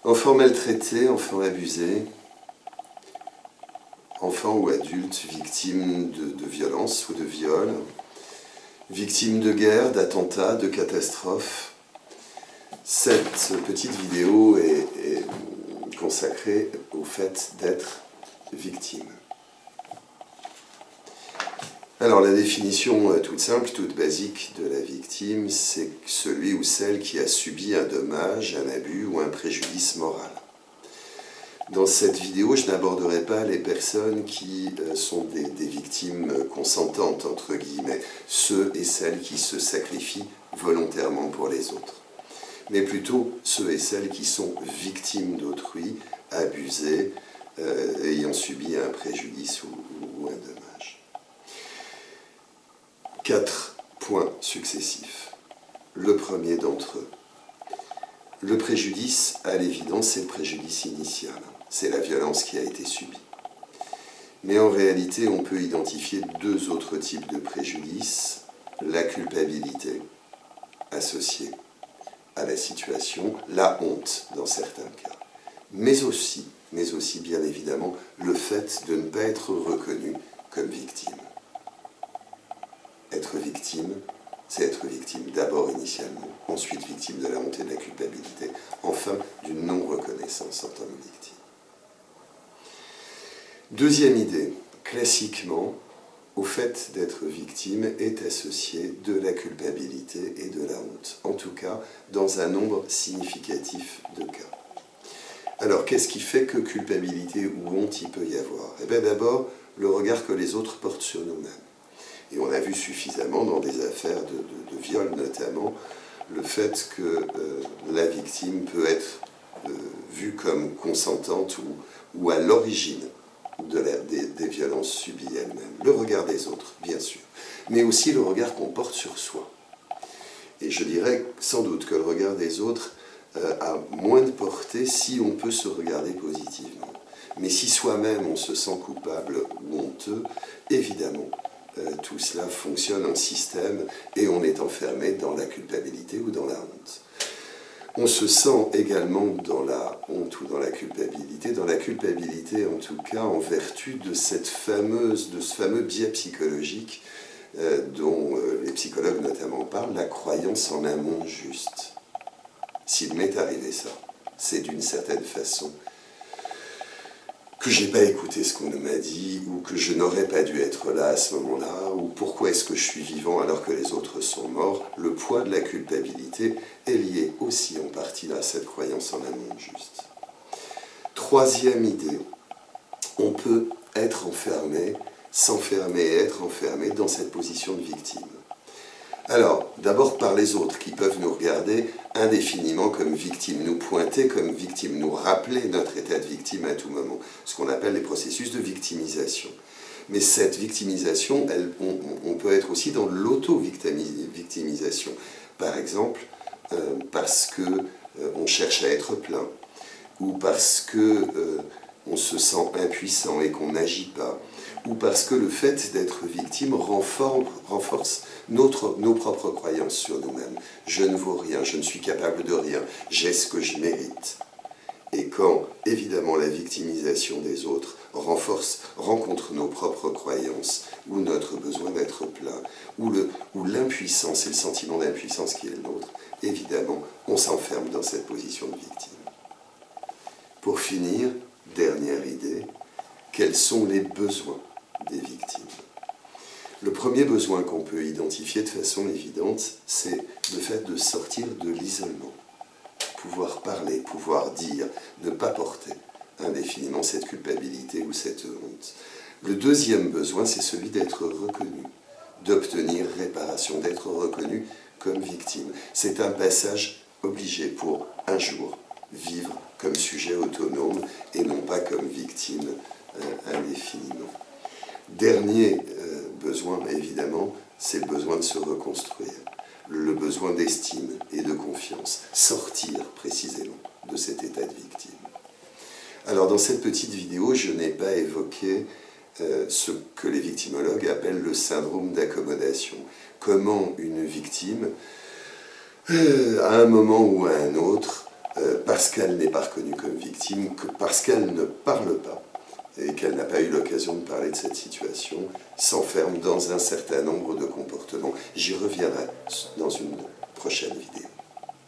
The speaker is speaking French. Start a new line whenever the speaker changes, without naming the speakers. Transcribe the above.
Enfants maltraités, enfants abusés, enfants ou adultes victimes de violences ou de viols, victimes de guerre, d'attentats, de catastrophes. Cette petite vidéo est consacrée au fait d'être victime. Alors la définition toute simple, toute basique de la victime, c'est celui ou celle qui a subi un dommage, un abus ou un préjudice moral. Dans cette vidéo, je n'aborderai pas les personnes qui sont des victimes consentantes, entre guillemets, ceux et celles qui se sacrifient volontairement pour les autres, mais plutôt ceux et celles qui sont victimes d'autrui, abusés, ayant subi un préjudice ou un dommage. 4 points successifs. Le premier d'entre eux. Le préjudice, à l'évidence, c'est le préjudice initial. C'est la violence qui a été subie. Mais en réalité, on peut identifier 2 autres types de préjudice. La culpabilité, associée à la situation, la honte dans certains cas. Mais aussi, bien évidemment, le fait de ne pas être reconnu comme victime. Être victime, c'est être victime d'abord initialement, ensuite victime de la honte et de la culpabilité, enfin d'une non-reconnaissance en tant que victime. Deuxième idée, classiquement, au fait d'être victime est associé de la culpabilité et de la honte, en tout cas dans un nombre significatif de cas. Alors qu'est-ce qui fait que culpabilité ou honte il peut y avoir? Eh bien d'abord, le regard que les autres portent sur nous-mêmes. Et on a vu suffisamment dans des affaires de viol notamment, le fait que la victime peut être vue comme consentante ou à l'origine des violences subies elle-même. Le regard des autres, bien sûr, mais aussi le regard qu'on porte sur soi. Et je dirais sans doute que le regard des autres a moins de portée si on peut se regarder positivement. Mais si soi-même on se sent coupable ou honteux, évidemment, tout cela fonctionne en système et on est enfermé dans la culpabilité ou dans la honte. On se sent également dans la honte ou dans la culpabilité en tout cas en vertu de ce fameux biais psychologique dont les psychologues notamment parlent, la croyance en un monde juste. S'il m'est arrivé ça, c'est d'une certaine façon que je n'ai pas écouté ce qu'on m'a dit, ou que je n'aurais pas dû être là à ce moment-là, ou pourquoi est-ce que je suis vivant alors que les autres sont morts. Le poids de la culpabilité est lié aussi en partie à cette croyance en un monde juste. Troisième idée, on peut être enfermé, s'enfermer et être enfermé dans cette position de victime. Alors, d'abord par les autres qui peuvent nous regarder indéfiniment comme victime, nous pointer comme victime, nous rappeler notre état de victime à tout moment, ce qu'on appelle les processus de victimisation. Mais cette victimisation, on peut être aussi dans l'auto-victimisation. Par exemple, parce qu'on cherche à être plein, ou parce qu'on se sent impuissant et qu'on n'agit pas, ou parce que le fait d'être victime renforce nos propres croyances sur nous-mêmes. Je ne vaux rien, je ne suis capable de rien, j'ai ce que je mérite. Et quand, évidemment, la victimisation des autres rencontre nos propres croyances, ou notre besoin d'être plein, ou l'impuissance et le sentiment d'impuissance qui est le nôtre, évidemment, on s'enferme dans cette position de victime. Pour finir, dernière idée, quels sont les besoins des victimes? Le premier besoin qu'on peut identifier de façon évidente, c'est le fait de sortir de l'isolement. Pouvoir parler, pouvoir dire, ne pas porter indéfiniment cette culpabilité ou cette honte. Le deuxième besoin, c'est celui d'être reconnu, d'obtenir réparation, d'être reconnu comme victime. C'est un passage obligé pour un jour vivre comme sujet autonome et non pas comme victime indéfiniment. Dernier besoin, évidemment, c'est le besoin de se reconstruire, le besoin d'estime et de confiance, sortir précisément de cet état de victime. Alors dans cette petite vidéo, je n'ai pas évoqué ce que les victimologues appellent le syndrome d'accommodation. Comment une victime, à un moment ou à un autre, parce parce qu'elle n'est pas reconnue comme victime, parce qu'elle ne parle pas, et qu'elle n'a pas eu l'occasion de parler de cette situation, s'enferme dans un certain nombre de comportements. J'y reviendrai dans une prochaine vidéo.